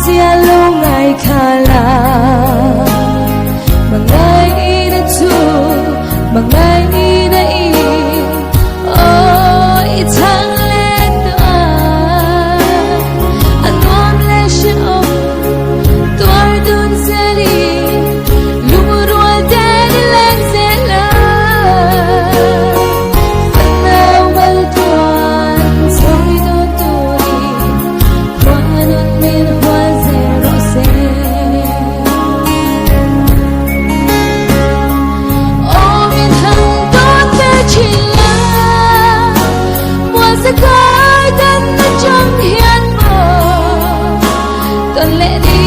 sia lo ngai khala mangai na chu mangai na I oh I thang le ta anom le shin oh toar dun zeli lumuru de le zela na wal tuan soi do turi wanun min wa zero se oh min hang do te chila was a garden na jong hian mo ton le đi